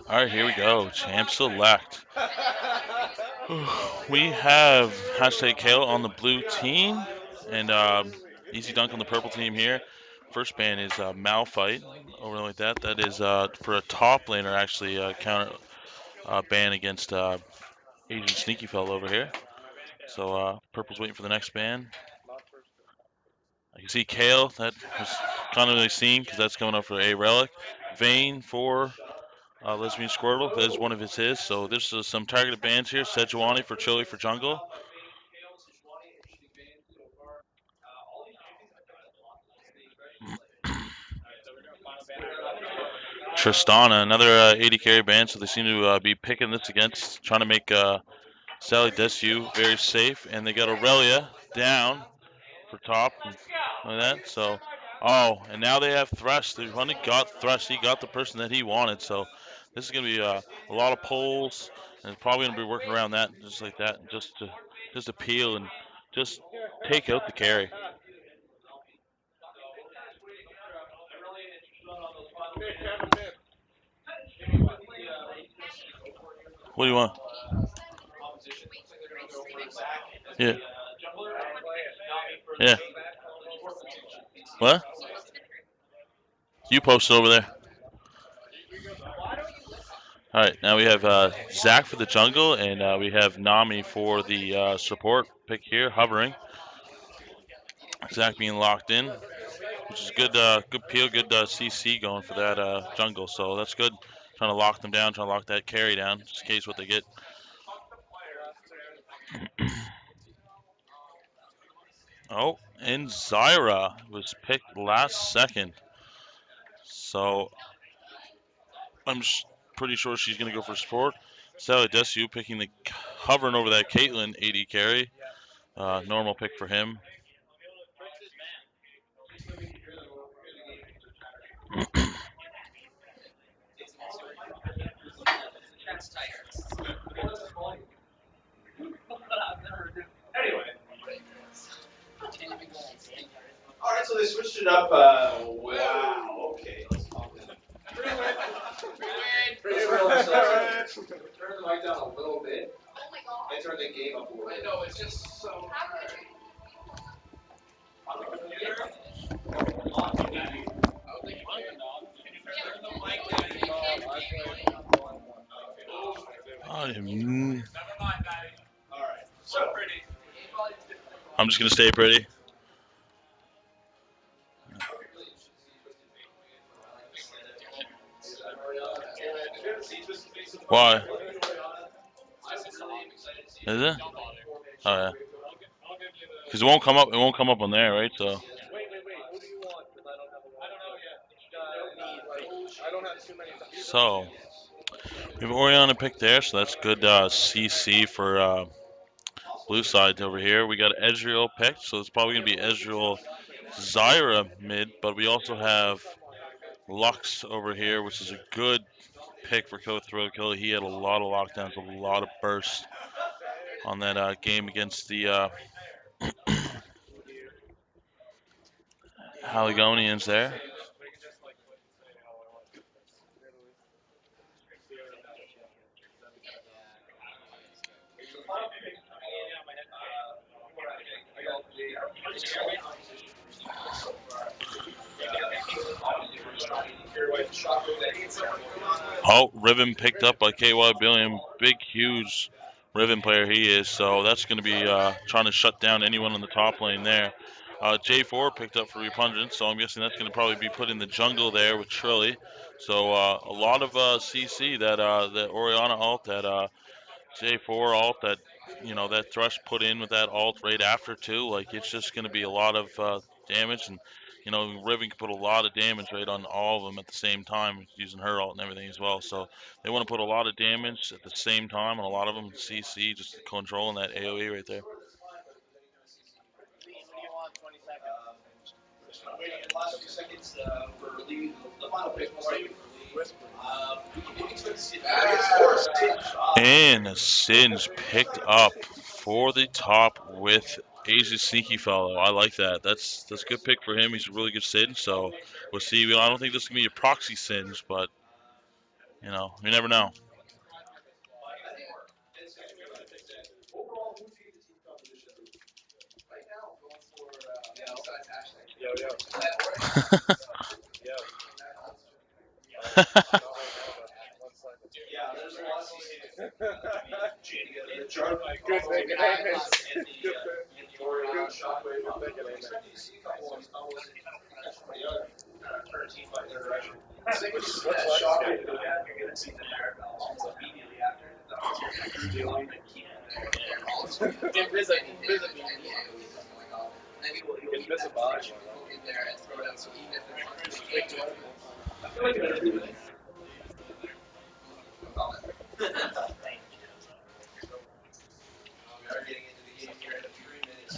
All right, here we go. Champ select. We have hashtag Kale on the blue team and EzDunk on the purple team here. First ban is Malfight, over like that. That is for a top laner, actually, counter ban against Asian Sneaky Fellow over here. So purple's waiting for the next ban. I can see Kale, that was kind of really seen because that's coming up for a relic. Vayne for Lesbian Squirtle, that is one of his. So this is some targeted bans here. Sejuani for Chili for jungle. Tristana, another 80 carry ban, so they seem to be picking this against, trying to make Sally Desu very safe. And they got Aurelia down for top, like that. So, oh, and now they have Thresh. They finally got Thresh. He got the person that he wanted. So this is going to be a lot of pulls, and it's probably going to be working around that, just like that, just to peel and just take out the carry. What do you want? Yeah. Yeah. What? You posted over there. All right, now we have Zach for the jungle, and we have Nami for the support pick here, hovering. Zach being locked in, which is good. Good peel, good CC going for that jungle. So that's good. Trying to lock them down, trying to lock that carry down, just in case what they get. Oh, and Zyra was picked last second. So I'm pretty sure she's going to go for support. Sally Desu picking the hovering over that Caitlyn 80 carry. Normal pick for him. All right, so they switched it up. Wow. Okay. Turn the mic down a little bit and turn the game up a little bit. I know, it's just so. I'm All right. So pretty. just going to stay pretty. Why? Is it? Oh yeah. Because it won't come up. It won't come up on there, right? So. So we have Oriana picked there, so that's good CC for blue side over here. We got Ezreal picked, so it's probably gonna be Ezreal Zyra mid, but we also have Lux over here, which is a good pick for Throw Kill. He had a lot of lockdowns, a lot of bursts on that game against the Haligonians there. Oh, Riven picked up by KY Billion. Big, huge Riven player he is. So that's going to be trying to shut down anyone on the top lane there. J4 picked up for Repugnance, so I'm guessing that's going to probably be put in the jungle there with Trilly. So a lot of CC that Oriana ult, that J4 alt, that that Thrush put in with that alt right after too. Like it's just going to be a lot of damage, and Riven can put a lot of damage right on all of them at the same time using her alt and everything as well. So they want to put a lot of damage at the same time, and a lot of them CC just controlling that AOE right there. Waiting in the last few seconds for the final pick. And Singe picked up for the top with Asian Sneaky Fellow. I like that. That's a good pick for him. He's a really good Singe. So we'll see. I don't think this is gonna be a proxy Singe, but You never know.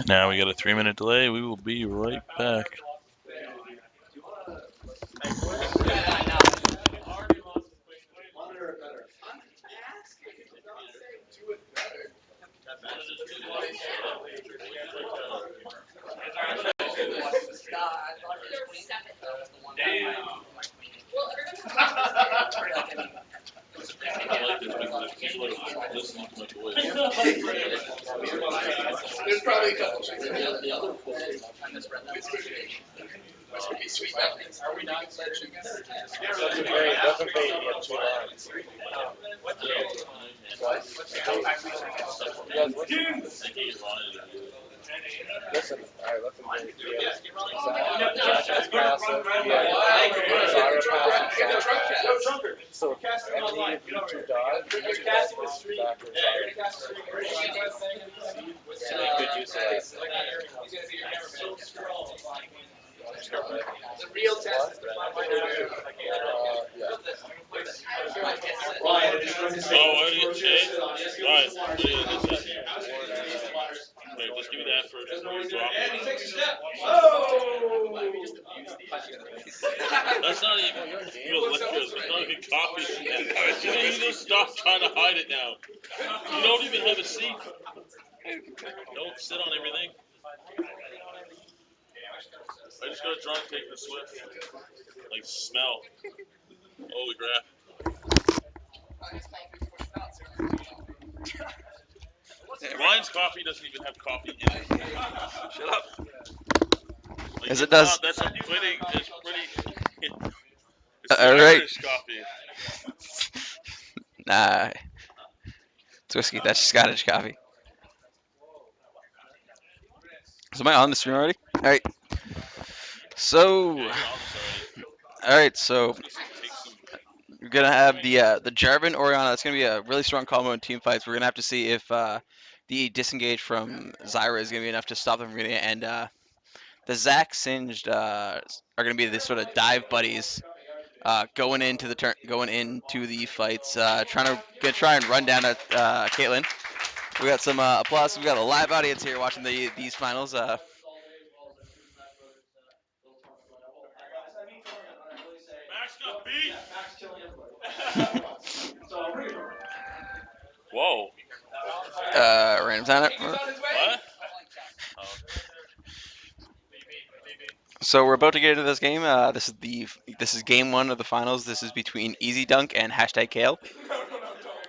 Now we got a 3-minute delay. We will be right back. There's probably a couple. The real test is the Oh, what do you say? Right. What do you say? Wait, just give me that first before you drop And he it. takes a step. Whoa! That's not even real liquor. That's not even coffee. You just stop trying to hide it now. You don't even have a seat. Don't sit on everything. I just got drunk taking a Swift. Like smell. Holy crap. Ryan's coffee doesn't even have coffee in it. Shut up. Like, Yes, it it's does. not. That's a pretty. It's pretty. It's the All right. Irish coffee. Nah, it's whiskey. That's Scottish coffee. So am I on the stream already? All right. So, Yeah, you're on this already. all right. So Take some. we're gonna have the Jarvan Oriana. It's gonna be a really strong combo in team fights. We're gonna have to see if the disengage from Zyra is gonna be enough to stop them from getting it. And the Zac Singed are gonna be the sort of dive buddies going into the going into the fights, try and run down at Caitlyn. We got some applause. We got a live audience here watching these finals. Max got beat. Whoa. Random time. What? Oh. So we're about to get into this game. This is game one of the finals. This is between EzDunk and hashtag Kale.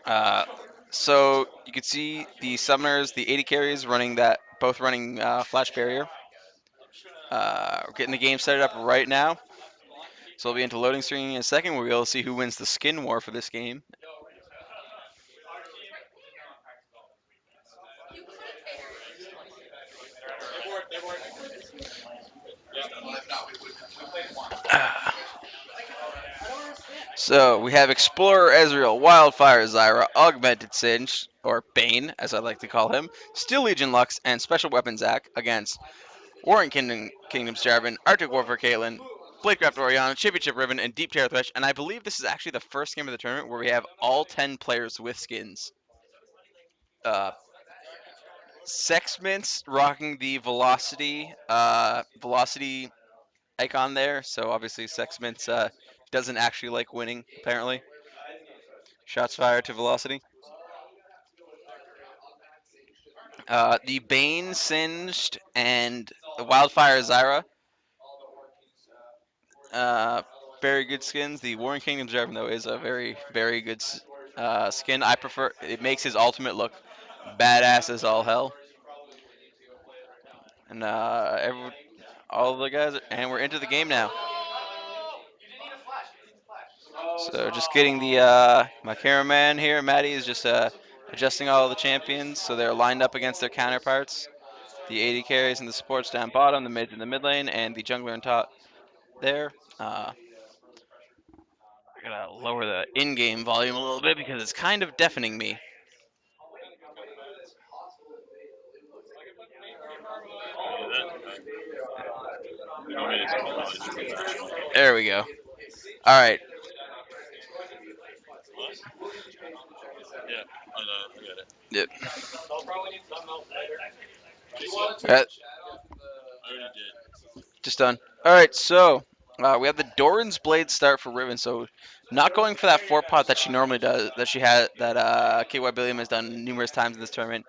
Uh, so you can see the summoners, the 80 carries running that, both running flash barrier. We're getting the game set up right now. So we'll be into loading screen in a second. We'll be able to see who wins the skin war for this game. So we have Explorer Ezreal, Wildfire Zyra, Augmented Singe, or Bane, as I like to call him, Steel Legion Lux, and Special Weapons Zac against Warring Kingdom's Jarvan, Arctic Warfare Caitlyn, Bladecraft Oriana, Championship Ribbon, and Deep Terror Thresh. And I believe this is actually the first game of the tournament where we have all 10 players with skins. Sexmints rocking the velocity icon there. So obviously Sexmints doesn't actually like winning, apparently. Shots fired to velocity. The Bane Singed and the Wildfire Zyra. very good skins. The Warring Kingdoms Jarvan though is a very good skin. I prefer. It makes his ultimate look badass as all hell. And all the guys, and we're into the game now. So just getting the my cameraman here, Maddie, is just adjusting all the champions so they're lined up against their counterparts. The AD carries and the supports down bottom, the mids in the mid lane, and the jungler on top there. I gotta lower the in-game volume a little bit because it's kind of deafening me. Can you do that? You want me to tell Alex to do that? There we go. All right. What? Yeah, I got it. Yep. You see? Uh, I already did. just done. All right. So we have the Doran's Blade start for Riven. So not going for that four pot that she normally does, that she had, that KY Billiam has done numerous times in this tournament.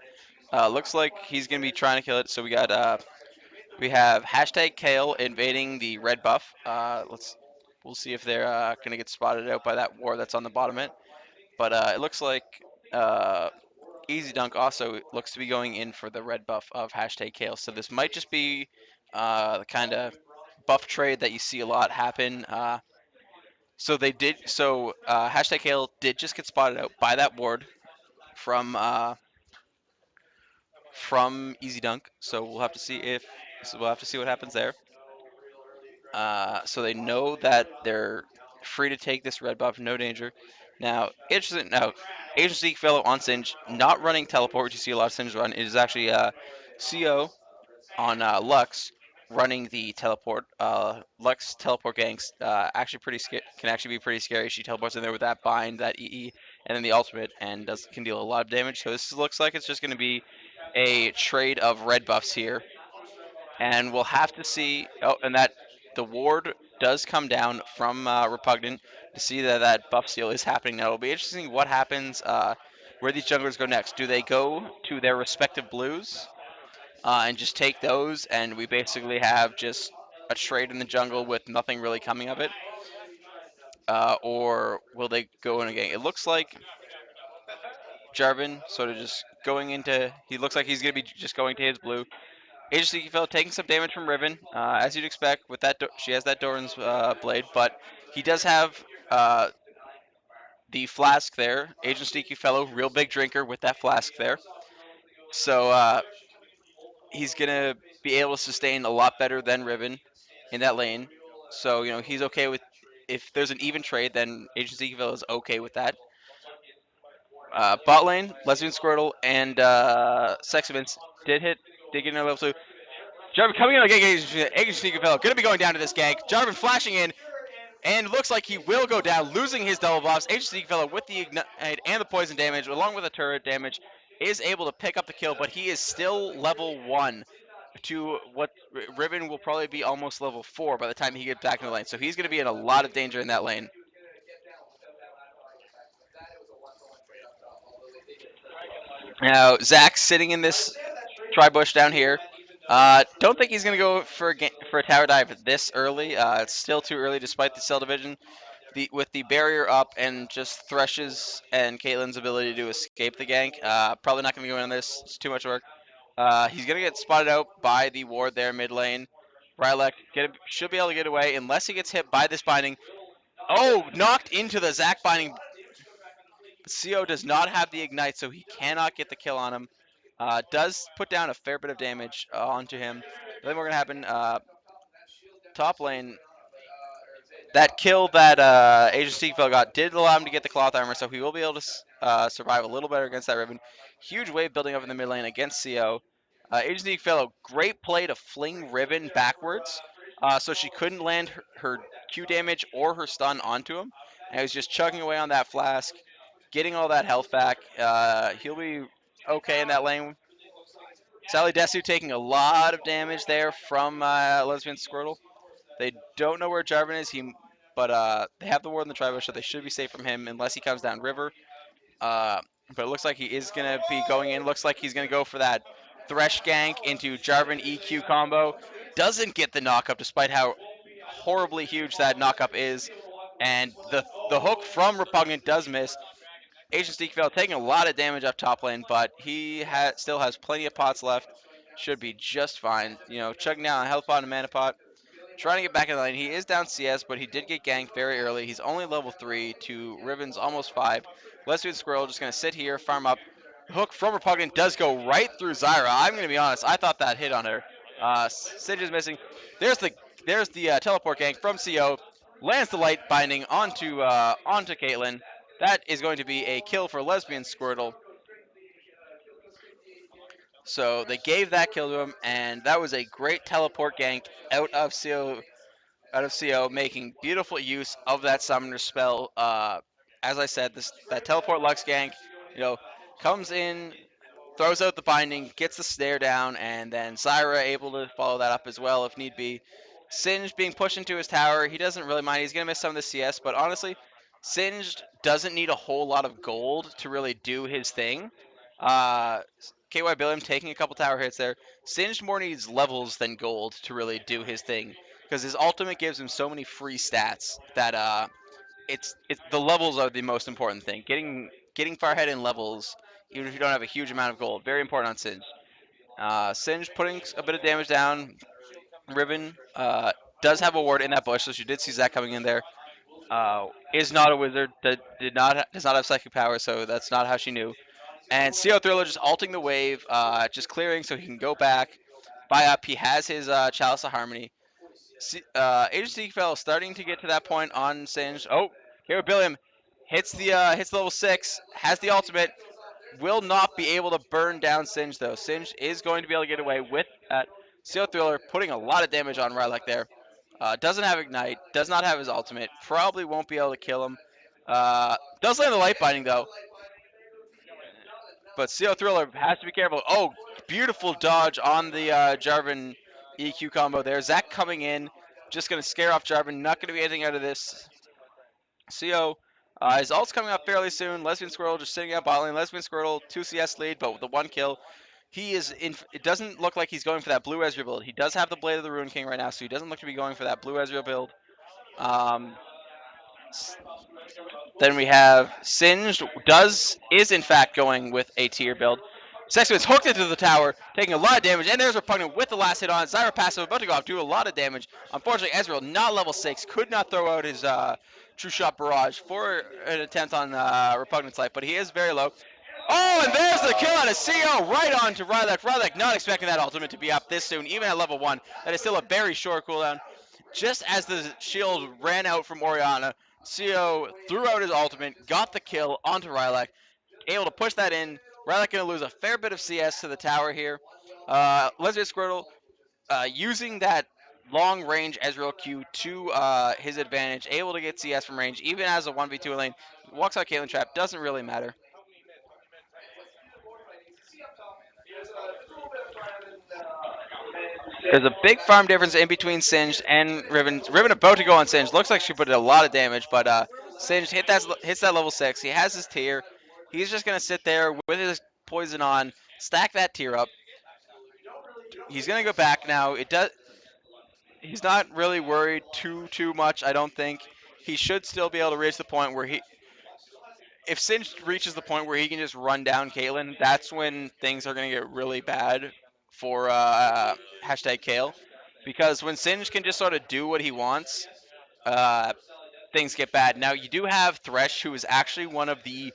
Looks like he's gonna be trying to kill it. So we have hashtag Kale invading the red buff. We'll see if they're gonna get spotted out by that war that's on the bottom of it. But it looks like uh, EzDunk also looks to be going in for the red buff of hashtag Kale. So this might just be the kind of buff trade that you see a lot happen. Hashtag Kale did just get spotted out by that ward from EzDunk. So we'll have to see what happens there. So they know that they're free to take this red buff, no danger. Now, interesting. Now, Agency fellow on Singe, not running teleport, which you see a lot of Singe run. It is actually CO on Lux running the teleport. Lux teleport ganks actually can actually be pretty scary. She teleports in there with that bind, that EE, and then the ultimate, and can deal a lot of damage. So this looks like it's just going to be a trade of red buffs here, and we'll have to see. Oh, and that the ward does come down from Repugnant to see that that buff steal is happening. Now it'll be interesting what happens. Where these junglers go next? Do they go to their respective blues and just take those, and we basically have just a trade in the jungle with nothing really coming of it, or will they go in again? It looks like Jarvan sort of just going into. He looks like he's gonna be just going to his blue. Agency Fell taking some damage from Riven, as you'd expect. With that, she has that Doran's blade, but he does have the flask there. Agent Sneaky Fellow, real big drinker with that flask there. So he's gonna be able to sustain a lot better than Riven in that lane. So he's okay with, if there's an even trade, then Agent Sneaky Fellow is okay with that. Bot lane, Lesbian Squirtle and Sex Events did get another level 2. Jarvan coming in again, Agent Sneaky Fellow gonna be going down to this gank. Jarvan flashing in, and looks like he will go down, losing his double buffs. Agent Sneaky Fellow with the ignite and the poison damage, along with the turret damage, is able to pick up the kill, but he is still level 1 to what Riven will probably be almost level 4 by the time he gets back in the lane. So he's going to be in a lot of danger in that lane. Now, Zach's sitting in this tri-bush down here. Don't think he's going to go for a tower dive this early. It's still too early despite the cell division. With the barrier up and just Thresh's and Caitlyn's ability to escape the gank, probably not going to be going on this. It's too much work. He's going to get spotted out by the ward there mid lane. Rylek should be able to get away unless he gets hit by this binding. Oh, knocked into the Zac binding. CO does not have the ignite, so he cannot get the kill on him. Does put down a fair bit of damage onto him. Nothing more going to happen. Top lane, that kill that Agent Steakville got did allow him to get the cloth armor, so he will be able to survive a little better against that Riven. Huge wave building up in the mid lane against CO. Agent Steakville, great play to fling Riven backwards, so she couldn't land her Q damage or her stun onto him. And he was just chugging away on that flask, getting all that health back. He'll be okay in that lane. Sally Desu taking a lot of damage there from Lesbian Squirtle. They don't know where Jarvan is. But they have the ward in the tribush, so they should be safe from him unless he comes down river. But it looks like he is gonna be going in. Looks like he's gonna go for that Thresh gank into Jarvan EQ combo. Doesn't get the knock up despite how horribly huge that knockup is, and the hook from Repugnant does miss. Asian Steakville taking a lot of damage up top lane, but he still has plenty of pots left. Should be just fine. Chugging down a health pot and a mana pot. Trying to get back in the lane. He is down CS, but he did get ganked very early. He's only level 3 to Riven's almost 5. Lesbian Squirrel just going to sit here, farm up. Hook from Repugnant does go right through Zyra. I'm going to be honest. I thought that hit on her. Sage is missing. There's the teleport gank from CO. Lands the light binding onto Caitlyn. That is going to be a kill for Lesbian Squirtle. So they gave that kill to him, and that was a great teleport gank out of CO, making beautiful use of that summoner spell. As I said, that teleport Lux gank, you know, comes in, throws out the binding, gets the snare down, and then Zyra able to follow that up as well if need be. Singed being pushed into his tower, he doesn't really mind. He's gonna miss some of the CS, but honestly, Singed doesn't need a whole lot of gold to really do his thing. Uh, KY Billiam taking a couple tower hits there. Singed more needs levels than gold to really do his thing because his ultimate gives him so many free stats that it's the levels are the most important thing. Getting far ahead in levels, even if you don't have a huge amount of gold, very important on Singed. Singed putting a bit of damage down. Riven does have a ward in that bush, so she did see Zac coming in there. Is not a wizard. Does not have psychic power, so that's not how she knew. And CO Thriller just alting the wave, just clearing so he can go back, buy up. He has his Chalice of Harmony. Agency fell starting to get to that point on Singe. Oh, here Billiam hits level 6, has the ultimate, will not be able to burn down Singe though. Singe is going to be able to get away with that. Seal Thriller putting a lot of damage on Rylak there. Doesn't have Ignite, does not have his ultimate, probably won't be able to kill him. Does land the light binding though, but Seal Thriller has to be careful. Oh, beautiful dodge on the Jarvan EQ combo there. Zac coming in, just going to scare off Jarvan. Not going to be anything out of this. CO, his ult's coming up fairly soon. Lesbian Squirrel just sitting out bot lane. Lesbian Squirrel, 2 CS lead, but with the 1 kill. He is in. It doesn't look like he's going for that blue Ezreal build. He does have the Blade of the Rune King right now, so he doesn't look to be going for that blue Ezreal build. Um, Then we have Singed is in fact going with a tier build. Sexton's hooked into the tower, taking a lot of damage, and there's Repugnant with the last hit on. Zyra passive about to go off, do a lot of damage. Unfortunately, Ezreal not level 6, could not throw out his True Shot Barrage for an attempt on Repugnant's life, but he is very low. Oh, and there's the kill out of CO right on to Rylak. Rylak not expecting that ultimate to be up this soon, even at level 1. That is still a very short cooldown. Just as the shield ran out from Orianna, CO threw out his ultimate, got the kill onto Rylak, able to push that in. Rylak going to lose a fair bit of CS to the tower here. Lesbian Squirtle using that long range Ezreal Q to his advantage, able to get CS from range, even as a 1v2 lane. Walks out Caitlyn Trap, doesn't really matter. There's a big farm difference in between Singed and Riven. Riven about to go on Singed. Looks like she put in a lot of damage, but Singed hits that level 6. He has his tier. He's just going to sit there with his poison on, stack that tier up. He's going to go back now. He's not really worried too much, I don't think. He should still be able to reach the point where if Singed reaches the point where he can just run down Caitlyn, that's when things are going to get really bad for hashtag Kale. Because when Singed can just sort of do what he wants, uh, things get bad. Now, you do have Thresh, who is actually one of the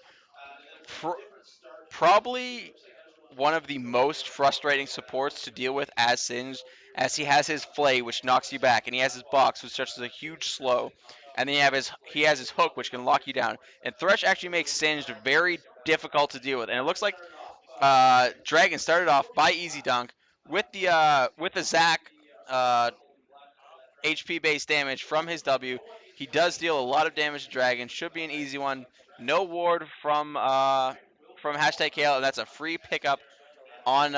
probably one of the most frustrating supports to deal with as Singed, as he has his Flay, which knocks you back, and he has his Box, which starts as a huge slow, and then he has his Hook, which can lock you down. And Thresh actually makes Singed very difficult to deal with, and it looks like Dragon started off by EzDunk with the Zac uh, HP based damage from his W. He does deal a lot of damage to Dragon. Should be an easy one. No ward from hashtag Kale, and that's a free pickup on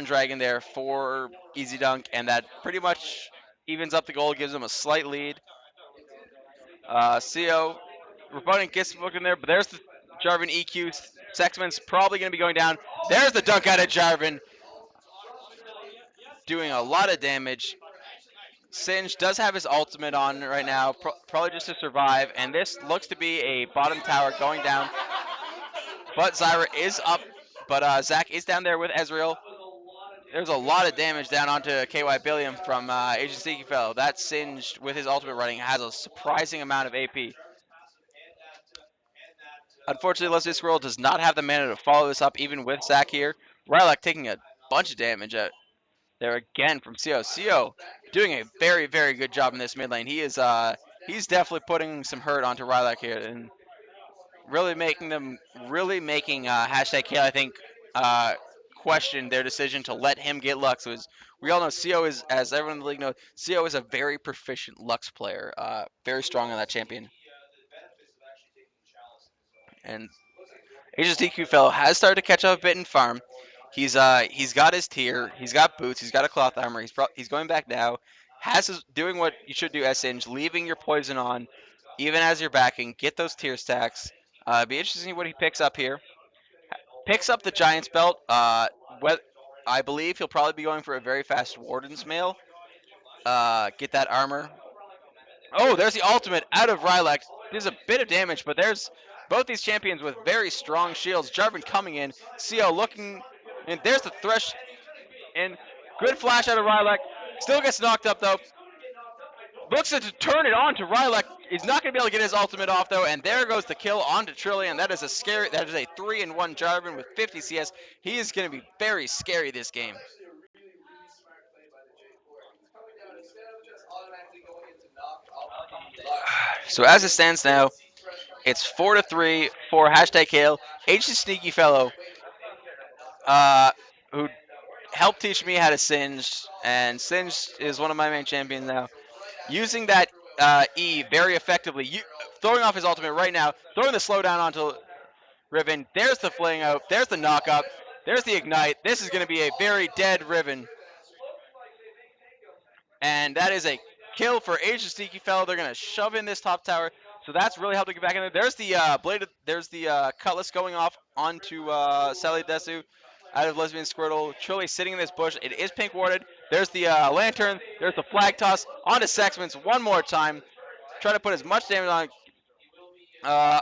Dragon there for EzDunk, and that pretty much evens up the goal, gives him a slight lead. CO Repugnant gets booked in there, but there's the Jarvan EQ. Sexman's probably going to be going down. There's the dunk out of Jarvan, doing a lot of damage. Singe does have his ultimate on right now, probably just to survive, and this looks to be a bottom tower going down. But Zyra is up, but Zach is down there with Ezreal. There's a lot of damage down onto KY Billiam from Agent Sneaky Fellow. That Singed with his ultimate running has a surprising amount of AP. Unfortunately, Leslie Squirrel does not have the mana to follow this up, even with Zach here. Rylak taking a bunch of damage out there again from CO. CO doing a very, very good job in this mid lane. He's definitely putting some hurt onto Rylak here and really making hashtag Kale, I think, uh, question their decision to let him get Lux. Was we all know CO is, as everyone in the league knows, CO is a very proficient Lux player, very strong on that champion. And Asia's DQ fellow has started to catch up a bit in farm. He's got his tier, he's got boots, he's got a cloth armor. He's going back now. Doing what you should do, Singe, leaving your poison on, even as you're backing. Get those tier stacks. Be interesting to see what he picks up here. Picks up the Giant's Belt. I believe he'll probably be going for a very fast Warden's Mail. Get that armor. Oh, there's the ultimate out of Rylak. There's a bit of damage, but there's both these champions with very strong shields. Jarvan coming in. CO looking, and there's the Thresh. And good flash out of Rylak. Still gets knocked up though. Looks to turn it on to Rylak. He's not going to be able to get his ultimate off though, and there goes the kill onto Trillian. That is a 3-in-1 Jarvan with 50 CS. He is going to be very scary this game. So as it stands now, it's 4-3 for hashtag Kale. H is Sneaky Fellow, who helped teach me how to Singe, and Singe is one of my main champions now. Using that E very effectively, throwing off his ultimate right now, throwing the slowdown onto Riven. There's the fling out. There's the knock up. There's the ignite. This is going to be a very dead Riven. And that is a kill for Asian Sneaky Fellow. They're going to shove in this top tower. So that's really helped to get back in there. There's the There's the cutlass going off onto Sally Desu out of Lesbian Squirtle. Trilly sitting in this bush. It is pink warded. There's the lantern. There's the flag toss onto Sexmans one more time. Try to put as much damage on. Uh,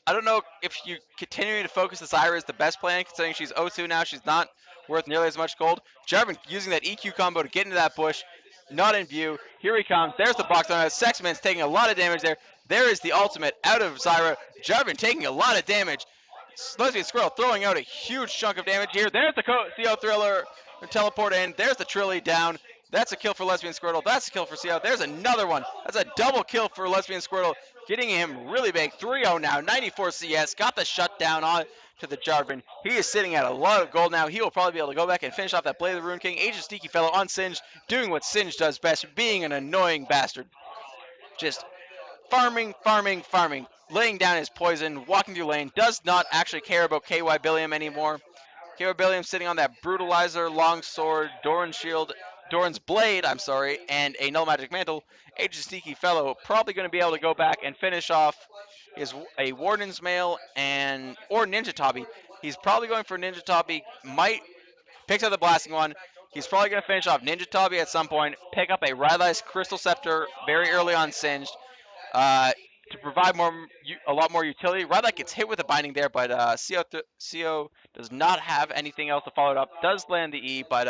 I don't know if you continuing to focus the Zyra is the best plan, considering she's 0-2 now. She's not worth nearly as much gold. Jarvan using that EQ combo to get into that bush. Not in view. Here he comes. There's the box on it. Sexman's taking a lot of damage there. There is the ultimate out of Zyra. Jarvan taking a lot of damage. Lesbian Squirrel throwing out a huge chunk of damage here. There's the CO Thriller teleport in. There's the Trilly down. That's a kill for Lesbian Squirtle. That's a kill for CO. There's another one. That's a double kill for Lesbian Squirtle. Getting him really big. 3-0 now. 94 CS. Got the shutdown on to the Jarvan. He is sitting at a lot of gold now. He will probably be able to go back and finish off that Blade of the Rune King. Agent Sneaky Fellow on Singe. Doing what Singe does best. Being an annoying bastard. Just farming, farming, farming. Laying down his poison. Walking through lane. Does not actually care about KY Billiam anymore. KY Billiam sitting on that Brutalizer, Longsword, Doran's Shield, Doran's Blade, I'm sorry, and a Null Magic Mantle. Agent Sneaky Fellow probably going to be able to go back and finish off a Warden's Mail or Ninja Tabi. He's probably going for Ninja Tabi. Picks up the Blasting one. He's probably going to finish off Ninja Tabi at some point. Pick up a Rylai's Crystal Scepter very early on Singed. To provide a lot more utility. Rylak gets hit with a binding there, but CO does not have anything else to follow it up. Does land the E, but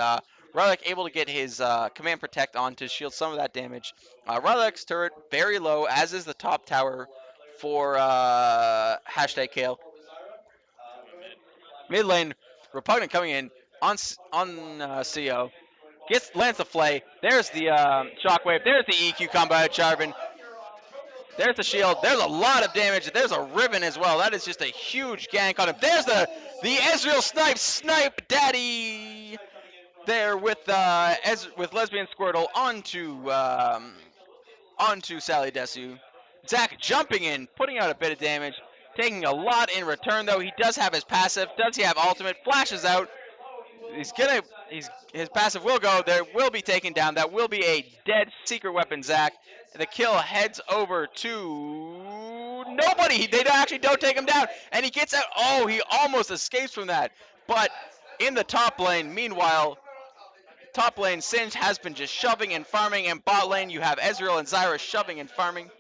Rylak able to get his Command Protect on to shield some of that damage. Rylak's turret very low, as is the top tower for hashtag Kale. Mid lane, Repugnant coming in on CO. Lands the Flay. There's the Shockwave. There's the EQ combo at Jarvan. There's the shield. There's a lot of damage. There's a Riven as well. That is just a huge gank on him. There's the Ezreal snipe daddy there with Lesbian Squirtle onto Sally Desu. Zach jumping in, putting out a bit of damage, taking a lot in return though. He does have his passive. Does he have ultimate? Flashes out. His passive will go. There will be taken down. That will be a dead secret weapon, Zach. The kill heads over to nobody. They actually don't take him down, and he gets out. Oh, he almost escapes from that. But in the top lane, meanwhile, Top lane, Singe has been just shoving and farming, and bot lane, you have Ezreal and Zyra shoving and farming.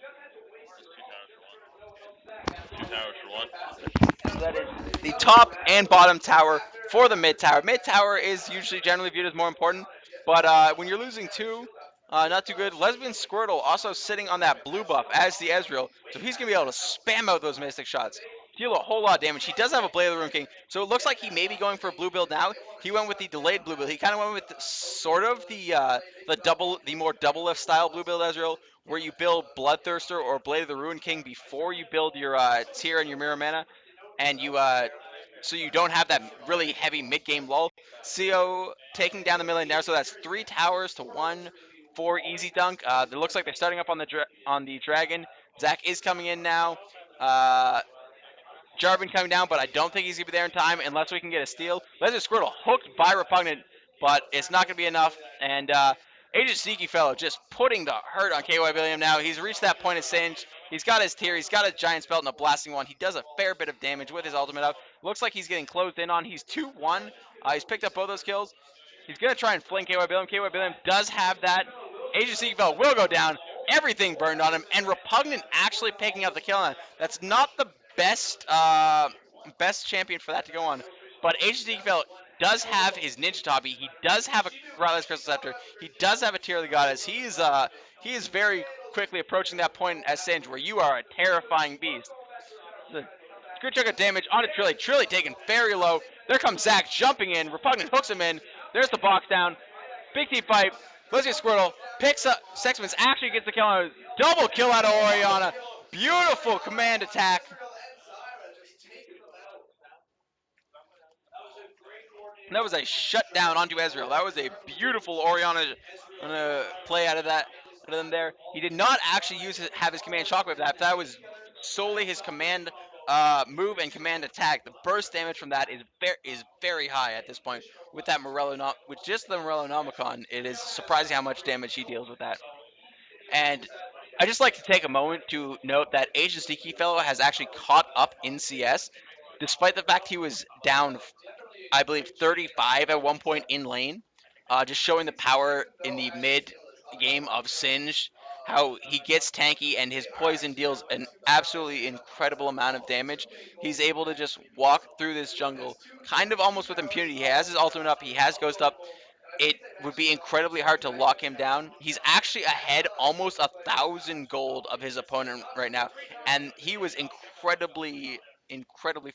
Two towers for one. So that is the top and bottom tower for the mid tower. Mid tower is usually generally viewed as more important, but when you're losing two, not too good. Lesbian Squirtle also sitting on that blue buff as the Ezreal, so he's going to be able to spam out those Mystic shots. Deal a whole lot of damage. He does have a Blade of the Rune King, so it looks like he may be going for a blue build now. He went with the delayed blue build. He kind of went with sort of the more double lift style blue build Ezreal, where you build Bloodthirster or Blade of the Rune King before you build your Tear and your Mirror Mana, and you so you don't have that really heavy mid game lull. CO taking down the middle lane now, so that's 3 towers to 1 for EzDunk. It looks like they're starting up on the dragon. Zach is coming in now. Uh, Jarvan coming down, but I don't think he's gonna be there in time unless we can get a steal. Lesnar Squirtle hooked by Repugnant, but it's not gonna be enough. And Agent Sneaky Fellow just putting the hurt on KY William now. He's reached that point of Singe. He's got his tier. He's got a giant spell and a blasting one. He does a fair bit of damage with his ultimate up. Looks like he's getting closed in on. He's 2-1. He's picked up both those kills. He's gonna try and fling KY William. KY William does have that. Agent Sneaky Fellow will go down. Everything burned on him, and Repugnant actually picking up the kill on him. That's not the best champion for that to go on. But HDD does have his Ninja Tabi. He does have a Riley's Crystal Scepter. He does have a Tear of the Goddess. He is very quickly approaching that point as Singe where you are a terrifying beast. The good chunk of damage on a Trilly. Trilly taken very low. There comes Zach jumping in. Repugnant hooks him in. There's the box down. Big team fight. Let's get Squirtle. Picks up. Sextman's actually gets the kill on. Double kill out of Oriana. Beautiful command attack. That was a shutdown onto Ezreal. That was a beautiful Oriana play out of that. Out of them there. He did not actually have his command shockwave. That was solely his command move and command attack. The burst damage from that is very high at this point. With that with just the Morellonomicon, it is surprising how much damage he deals with that. And I just like to take a moment to note that Asian Sneaky Fellow has actually caught up in CS, despite the fact he was down, I believe, 35 at one point in lane. Just showing the power in the mid game of Singe, how he gets tanky and his poison deals an absolutely incredible amount of damage. He's able to just walk through this jungle kind of almost with impunity. He has his ultimate up, he has Ghost up. It would be incredibly hard to lock him down. He's actually ahead almost 1,000 gold of his opponent right now, and he was incredibly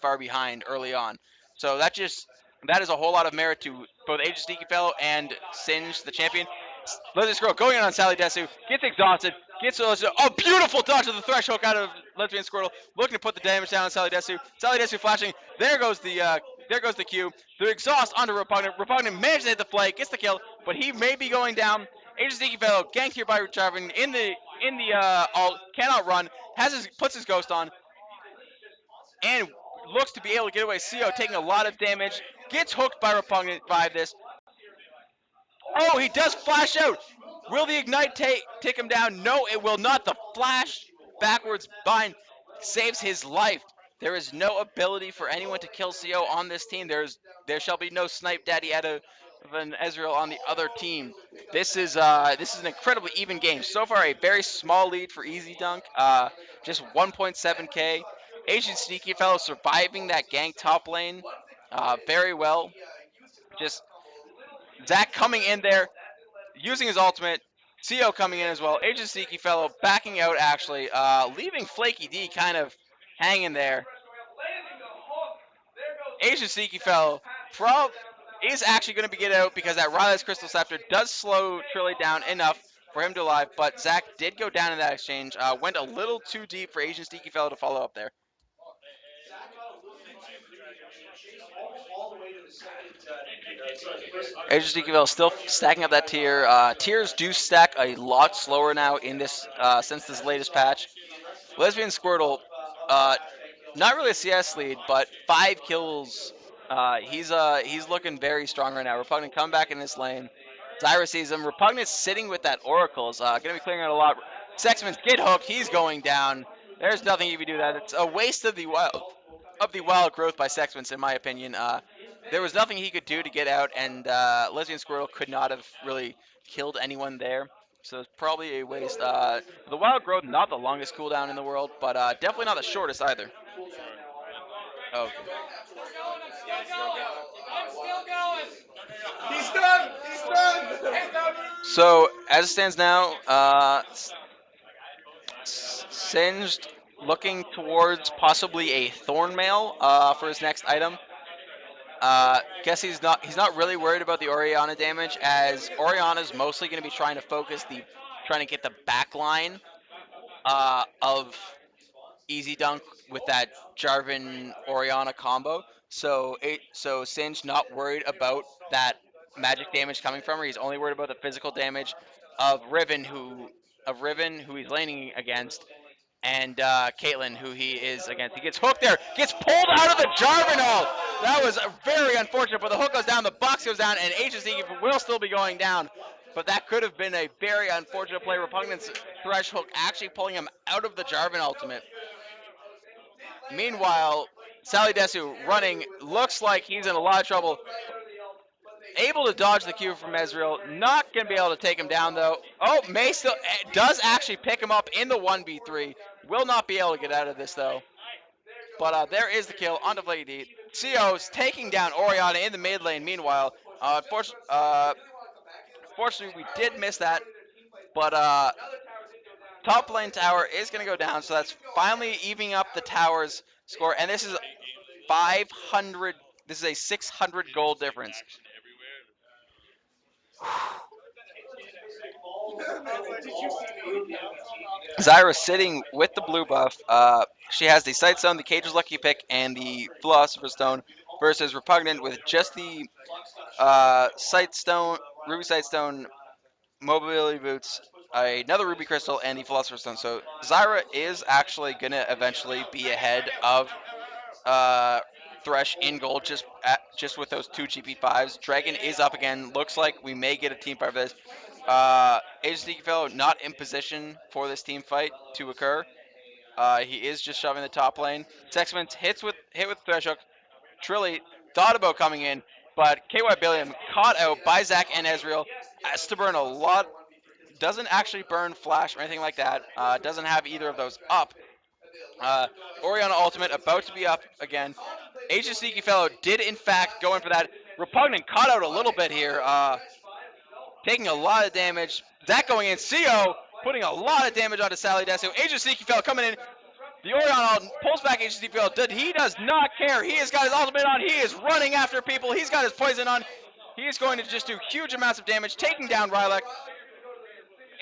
far behind early on. So that is a whole lot of merit to both Agent Sneaky Fellow and Singe, the champion. Lesbian Squirrel going in on Sally Desu, gets exhausted, beautiful dodge of the thresh hook out of Lesbian Squirtle, looking to put the damage down on Sally Desu. Sally Desu flashing, there goes the Q. The exhaust onto Repugnant. Repugnant manages to hit the flank, gets the kill, but he may be going down. Agent Sneaky Fellow ganked here by Jarvan in the alt, cannot run, puts his ghost on, and looks to be able to get away. CO taking a lot of damage, gets hooked by Repugnant by this. Oh, he does flash out. Will the Ignite take him down? No, it will not. The flash backwards bind saves his life. There is no ability for anyone to kill CO on this team. There shall be no snipe daddy out of an Ezreal on the other team. This is an incredibly even game. So far, a very small lead for EzDunk. Just 1.7k. Asian Sneaky Fellow surviving that gank top lane very well. Just Zach coming in there, using his ultimate. CO coming in as well. Agent Sneaky Fellow backing out actually, leaving Flaky D kind of hanging there. Agent Sneaky Fellow is actually going to be get out because that Riley's Crystal Scepter does slow Trilly down enough for him to live, but Zach did go down in that exchange. Went a little too deep for Agent Sneaky Fellow to follow up there. Agent Sneaky Fellow still stacking up that tier. Tiers do stack a lot slower now in this since this latest patch. Lesbian Squirtle, not really a CS lead, but 5 kills. He's looking very strong right now. Repugnant coming back in this lane. Zyra sees him. Repugnant sitting with that Oracle's gonna be clearing out a lot. Sexman's get hooked. He's going down. There's nothing you can do that. It's a waste of the wild growth by Sexman's, in my opinion. there was nothing he could do to get out, and Lesbian Squirrel could not have really killed anyone there. So it's probably a waste. The Wild Growth, not the longest cooldown in the world, but definitely not the shortest either. Oh, okay. He's done! He's done! So as it stands now, Singed looking towards possibly a Thornmail for his next item. Guess he's not really worried about the Oriana damage, as Oriana's mostly going to be trying to focus the trying to get the back line of EzDunk with that Jarvan Oriana combo. So Singe not worried about that magic damage coming from her. He's only worried about the physical damage of Riven who he's laning against, and Caitlyn, who he is against. He gets hooked there, gets pulled out of the Jarvan ult. That was very unfortunate, but the hook goes down, the box goes down, and HSD will still be going down. But that could have been a very unfortunate play. Repugnant's Thresh hook actually pulling him out of the Jarvan ultimate. Meanwhile, Sally Desu running looks like he's in a lot of trouble. Able to dodge the Q from Ezreal. Not going to be able to take him down, though. Oh, May still does actually pick him up in the 1v3. Will not be able to get out of this, though. But there is the kill on Deflated D. CO's taking down Oriana in the mid lane, meanwhile. Fortunately, we did miss that. But top lane tower is going to go down, so that's finally evening up the tower's score. And this is 500. This is a 600 gold difference. Zyra sitting with the blue buff. She has the Sight Stone, the Cage's Lucky Pick, and the Philosopher's Stone, versus Repugnant with just the Sight Stone, Ruby Sight Stone, Mobility Boots, another Ruby Crystal, and the Philosopher's Stone. So Zyra is actually going to eventually be ahead of uh, Thresh in gold just with those two GP5s. Dragon is up again. Looks like we may get a team fight for this. Age Fellow not in position for this team fight to occur. He is just shoving the top lane. Sexmans hit with Thresh Hook. Trilly thought about coming in, but KY Billiam caught out by Zac and Ezreal. Has to burn a lot. Doesn't actually burn Flash or anything like that. Doesn't have either of those up. Uh, Oriana Ultimate about to be up again. Agent Sneaky Fellow did in fact go in for that. Repugnant caught out a little bit here, taking a lot of damage. Zac going in. CO putting a lot of damage onto Sally Desu. Agent Sneaky Fellow coming in. The Orion pulls back HC Field. He does not care. He has got his ultimate on. He is running after people. He's got his poison on. He is going to just do huge amounts of damage, taking down Rylak.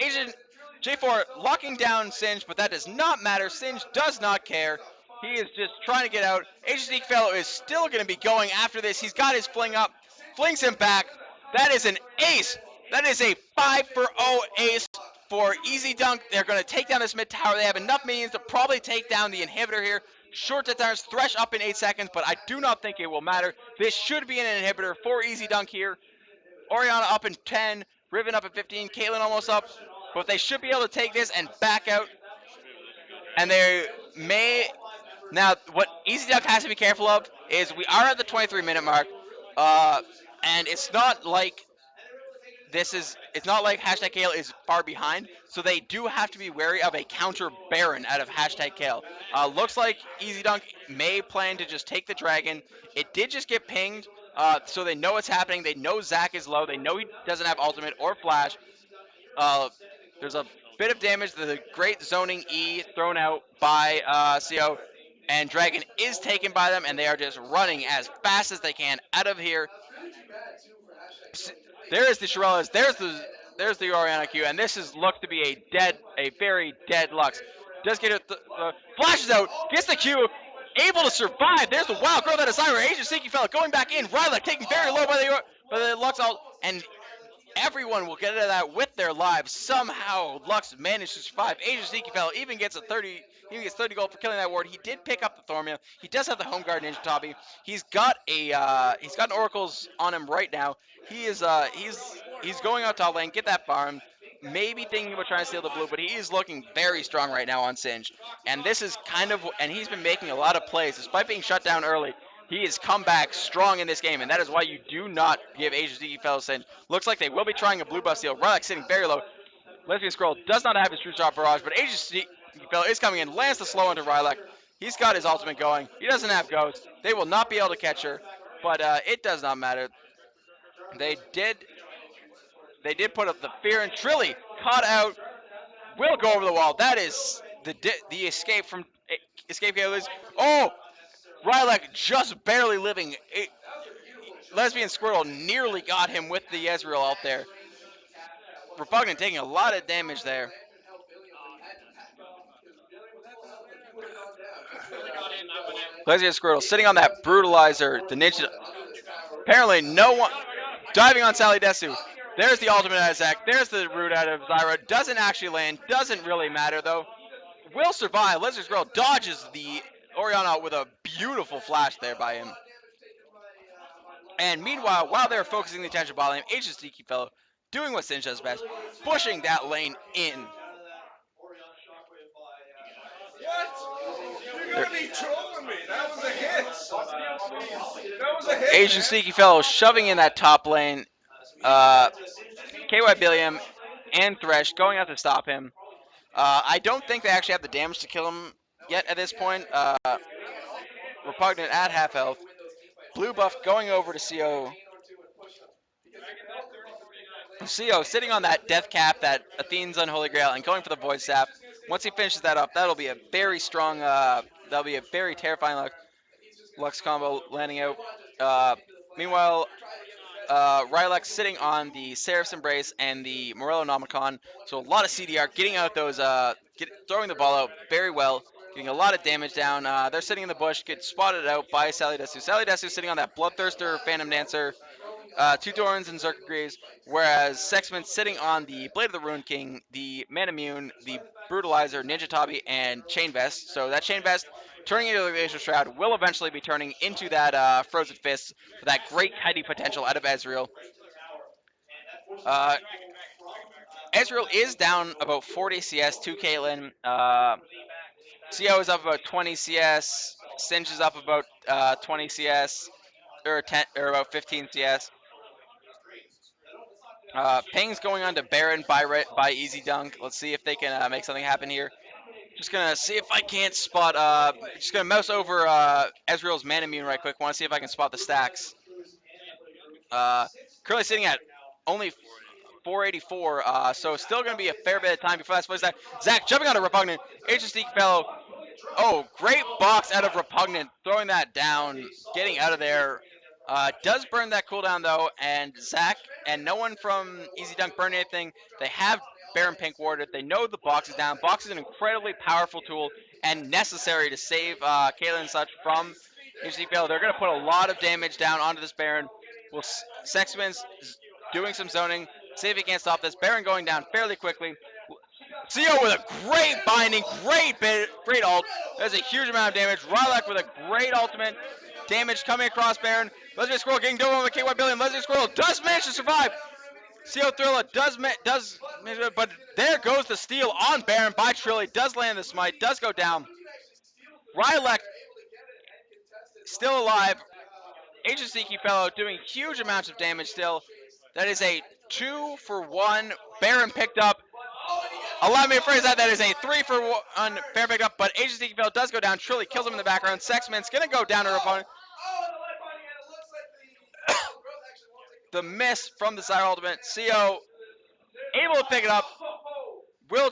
Agent J4 locking down Singe, but that does not matter. Singe does not care. He is just trying to get out. Agent Sneak Fellow is still going to be going after this. He's got his fling up, flings him back. That is an ace. That is a 5 for 0 ace for EzDunk. They're going to take down this mid tower. They have enough minions to probably take down the inhibitor here. Short towers, Thresh up in 8 seconds, but I do not think it will matter. This should be an inhibitor for EzDunk here. Oriana up in 10, Riven up at 15, Caitlyn almost up, but they should be able to take this and back out. And they may now. What EzDunk has to be careful of is we are at the 23-minute mark, and it's not like it's not like hashtag Kale is far behind, so they do have to be wary of a counter Baron out of hashtag Kale. Looks like EzDunk may plan to just take the dragon. It did just get pinged, so they know what's happening. They know Zac is low. They know he doesn't have ultimate or flash. There's a bit of damage. The great zoning E thrown out by CO, and Dragon is taken by them, and they are just running as fast as they can out of here. There is the Shirelles. There's the Oriana Q, and this is looks to be a very dead Lux. Does get it, flashes out, gets the Q, able to survive. There's the Wild Growth out of Zyra. Agent Sneaky Fella going back in. Rylak taking very low by the Lux ult, and everyone will get out of that with their lives. Somehow Lux managed to survive. Agent Sneaky Fella even gets 30 gold for killing that ward. He did pick up the Thormia. He does have the Home Guard Ninja Tabi. He's got an Oracle's on him right now. He's going out top lane, get that farm. Maybe thinking about trying to steal the blue, but he is looking very strong right now on Singe. And this is and he's been making a lot of plays despite being shut down early. He has come back strong in this game, and that is why you do not give HLCC fellows in. Looks like they will be trying a blue buff steal. Rylax sitting very low. Lesbian Scroll does not have his true shot barrage, but HLCC fellow is coming in, lands the slow into Rylax. He's got his ultimate going. He doesn't have ghost. They will not be able to catch her, but it does not matter. They did put up the fear, and Trilly caught out. Will go over the wall. That is the escape from escape Gaelic. Oh, Rylak just barely living. Lesbian Squirtle nearly got him with the Ezreal out there. Repugnant taking a lot of damage there. Lesbian Squirtle sitting on that brutalizer. The ninja. Apparently, no one diving on Sally Desu. There's the ultimate out of Zach. There's the root out of Zyra. Doesn't actually land. Doesn't really matter though. Will survive. Lesbian Squirtle dodges the Oriana with a beautiful flash there by him. And meanwhile, while they're focusing the attention bottom lane, HSDQ fellow doing what Singe does best, pushing that lane in. You're gonna be trolling me. That was a hit. That was a hit. Asian Sneaky Fellow shoving in that top lane. KY Billiam and Thresh going out to stop him. I don't think they actually have the damage to kill him yet at this point. Repugnant at half health. Blue buff going over to CO. CO sitting on that death cap, that Athene's Unholy Grail, and going for the Void Staff. Once he finishes that up, that'll be a very strong, that'll be a very terrifying Lux combo landing out. Meanwhile, Rylex sitting on the Seraph's Embrace and the Morello Nomicon. So a lot of CDR getting out those, throwing the ball out very well, getting a lot of damage down. They're sitting in the bush, get spotted out by Sally Desu. Sally Desu sitting on that Bloodthirster Phantom Dancer, two Dorans and Zerka Greaves, whereas Sexman sitting on the Blade of the Ruined King, the Manamune, the Brutalizer, Ninja Tabi, and Chain Vest. So that Chain Vest turning into the Glacial Shroud will eventually be turning into that Frozen Fist for that great kiting potential out of Ezreal. Ezreal is down about 40 CS to Caitlyn. CO is up about 20 CS. Singe is up about 20 CS, or 10, or about 15 CS. Ping's going on to Baron by EzDunk. Let's see if they can make something happen here. Just gonna see if I can't spot. Just gonna mouse over Ezreal's Manamune right quick. Want to see if I can spot the stacks. Currently sitting at only 484. So still gonna be a fair bit of time before that split stack. Zach jumping on a Repugnant. HSD fellow. Oh, great box out of Repugnant, throwing that down, getting out of there. Does burn that cooldown though, and Zach and no one from EzDunk burn anything. They have Baron Pink warded. They know the box is down. Box is an incredibly powerful tool and necessary to save Kaylin and such from HDPL. They're going to put a lot of damage down onto this Baron. Well, Sexman's doing some zoning. See if he can't stop this. Baron going down fairly quickly. CO with a great binding, great ult. There's a huge amount of damage. Rylak with a great ultimate. Damage coming across Baron. Lesbian Squirrel getting double on the KY Billion. Lesbian Squirrel does manage to survive. CO Thrilla does, but there goes the steal on Baron by Trilly. Does land the smite, does go down. Rylak still alive. HSCQ fellow doing huge amounts of damage still. That is a 2-for-1. Baron picked up. Allow me to phrase that. That is a 3-for-1 Baron picked up, but HSCQ fellow does go down. Trilly kills him in the background. Sexman's going to go down to her opponent. The miss from the Sire Ultimate. CO able to pick it up. Will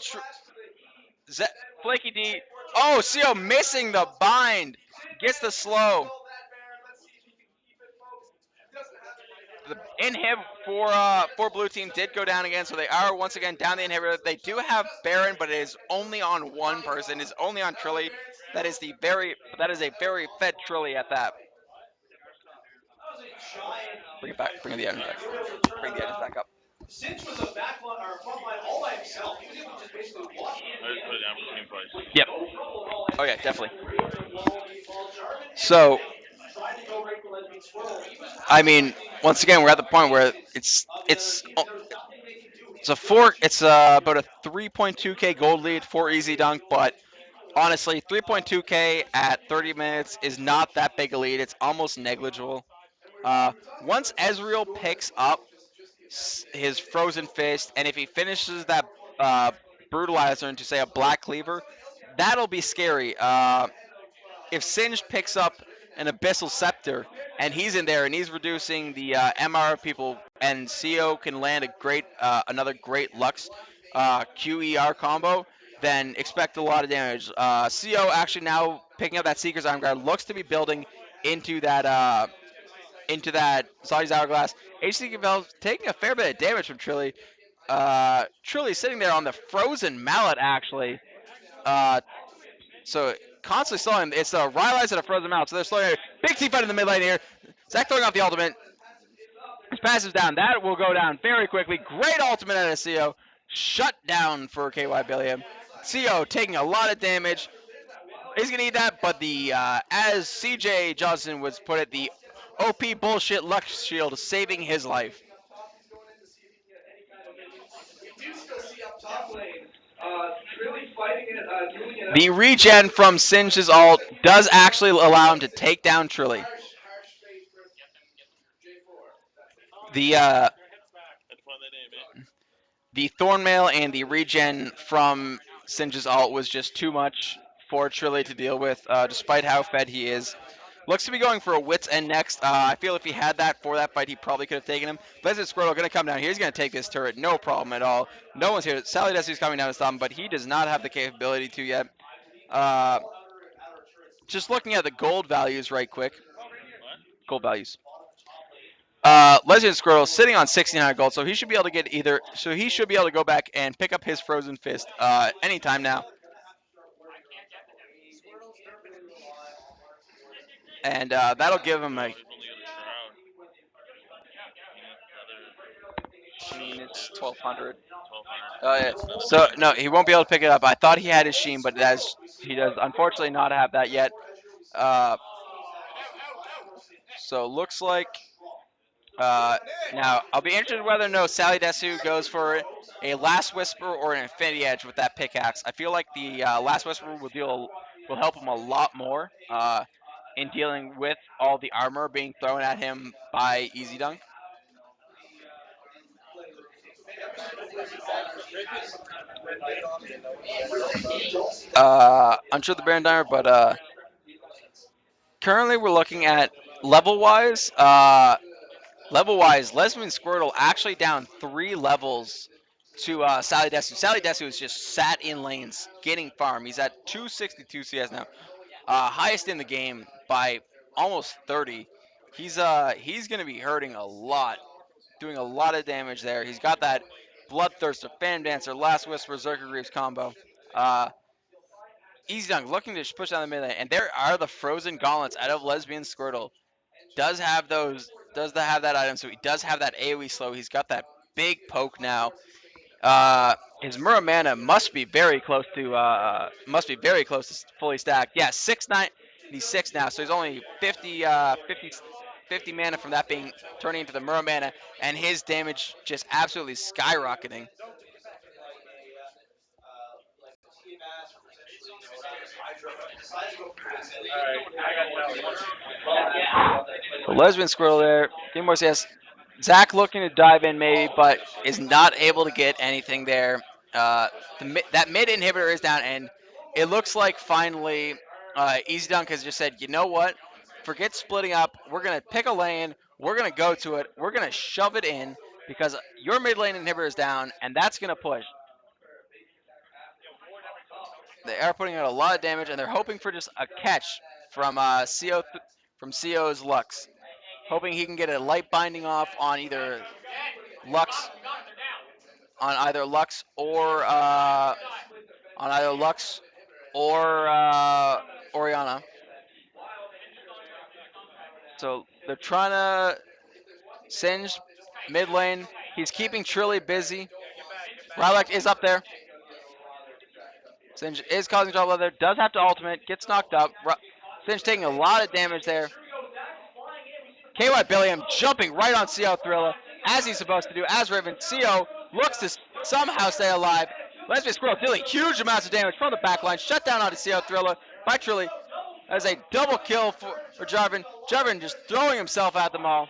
Flaky D. Oh, CO missing the bind. Gets the slow. The inhib for blue team did go down again, so they are once again down the inhibitor. They do have Baron, but it is only on one person. It is only on Trilly. That is a very fed Trilly at that. Bring it back. Bring the items back. Bring the items back up. Since was a backline or a front line all by himself, he was able to just basically watch. I just put it down for team price. Yep. Oh yeah, definitely. So, I mean, once again, we're at the point where it's about a 3.2k gold lead for EzDunk, but Honestly, 3.2K at 30 minutes is not that big a lead. It's almost negligible. Uh, Once Ezreal picks up his Frozen Fist, and if he finishes that uh, Brutalizer into, say, a Black Cleaver, that'll be scary. If Singe picks up an Abyssal Scepter, and he's in there, and he's reducing the MR people, and CO can land a great, another great Lux QER combo, then expect a lot of damage. CO actually now picking up that Seeker's Iron Guard looks to be building into that Saudi's Hourglass. HC Valve taking a fair bit of damage from Trilly. Trilly sitting there on the frozen mallet actually. Uh, so constantly slowing. It's the Rylai's and a frozen mallet. So they're slowing. Big team fight in the mid lane here. Zach throwing off the ultimate. His passive's down. That will go down very quickly. Great ultimate out of CO. Shut down for KY Billiam. CO taking a lot of damage. He's gonna need that, but the as CJ Johnson was put it, the OP bullshit Lux Shield saving his life. The regen from Singe's ult does actually allow him to take down Trilly. The the Thornmail and the regen from Singe's ult was just too much for Trilly to deal with, despite how fed he is. Looks to be going for a Wits End next. I feel if he had that for that fight, he probably could have taken him. Blizzard Squirtle going to come down here. He's going to take this turret. No problem at all. No one's here. Sally Desi's coming down to stop him, but he does not have the capability to yet. Uh, just looking at the gold values right quick. Gold values. Legend Squirtle sitting on 1,600 gold, so he should be able to get either. So he should be able to go back and pick up his Frozen Fist anytime now. And that'll give him a. It's 1,200. Oh yeah. So no, he won't be able to pick it up. I thought he had his Sheen, but he does unfortunately not have that yet. Uh, so looks like now I'll be interested whether or no Sally Desu goes for a Last Whisper or an Infinity Edge with that pickaxe. I feel like the Last Whisper will help him a lot more in dealing with all the armor being thrown at him by EzDunk. Unsure the Baron Dimer, but currently we're looking at level wise. Level wise, Lesbian Squirtle actually down 3 levels to Sally Desu. Sally Desu is just sat in lanes getting farm. He's at 262 CS now, highest in the game by almost 30. He's gonna be hurting a lot, doing a lot of damage there. He's got that Bloodthirster, Fan Dancer, Last Whisper, Zerker Greaves combo. Uh, EzDunk looking to push down the mid lane, and there are the Frozen Gauntlets out of Lesbian Squirtle. Does have that item, so he does have that AoE slow. He's got that big poke now. His Muramana must be very close to fully stacked. Yeah, 6-9. He's 6 now, so he's only 50 mana from that being turning into the Muramana, and his damage just absolutely skyrocketing. The Lesbian Squirrel there. Game more CS. Zach looking to dive in maybe, but is not able to get anything there. That mid inhibitor is down, and it looks like finally EzDunk has just said, you know what? Forget splitting up. We're gonna pick a lane. We're gonna go to it. We're gonna shove it in because your mid lane inhibitor is down, and that's gonna push. They are putting out a lot of damage, and they're hoping for just a catch from from CO's Lux, hoping he can get a light binding off on Lux either Lux or Oriana. So they're trying to Singe mid lane. He's keeping Trilly busy. Rylak is up there. Singe is causing trouble there. Does have to ultimate. Gets knocked up. Singe taking a lot of damage there. KY Billiam jumping right on CO Thrilla as he's supposed to do. As Raven, CO looks to somehow stay alive. Lesbian Squirrel dealing huge amounts of damage from the back line. Shut down onto CO Thriller by Trilly. As a double kill for Jarvin. Jarvin just throwing himself at them all.